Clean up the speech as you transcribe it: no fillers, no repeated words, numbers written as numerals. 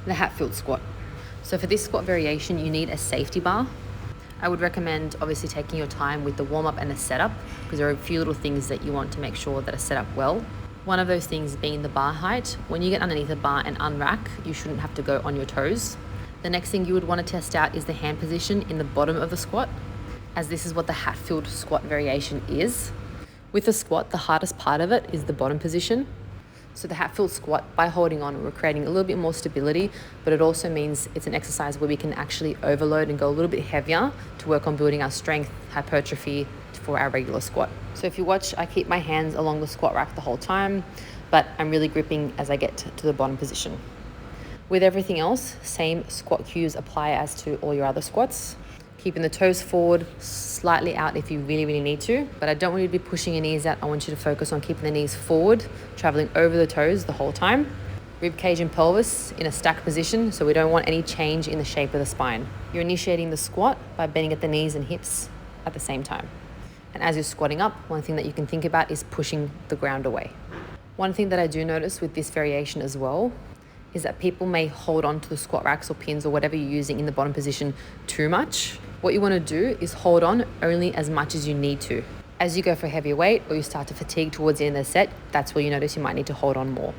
the Hatfield squat. So for this squat variation, you need a safety bar. I would recommend obviously taking your time with the warm-up and the setup, because there are a few little things that you want to make sure that are set up well. One of those things being the bar height. When you get underneath the bar and unrack, you shouldn't have to go on your toes. The next thing you would want to test out is the hand position in the bottom of the squat, as this is what the Hatfield squat variation is. With the squat, the hardest part of it is the bottom position. So the Hatfield squat, by holding on, we're creating a little bit more stability, but it also means it's an exercise where we can actually overload and go a little bit heavier to work on building our strength, hypertrophy for our regular squat. So if you watch, I keep my hands along the squat rack the whole time, but I'm really gripping as I get to the bottom position. With everything else, same squat cues apply as to all your other squats. Keeping the toes forward, slightly out if you really, really need to, but I don't want you to be pushing your knees out. I want you to focus on keeping the knees forward, traveling over the toes the whole time. Rib cage and pelvis in a stacked position, so we don't want any change in the shape of the spine. You're initiating the squat by bending at the knees and hips at the same time. And as you're squatting up, one thing that you can think about is pushing the ground away. One thing that I do notice with this variation as well is that people may hold on to the squat racks or pins or whatever you're using in the bottom position too much. What you want to do is hold on only as much as you need to. As you go for heavier weight or you start to fatigue towards the end of the set, that's where you notice you might need to hold on more.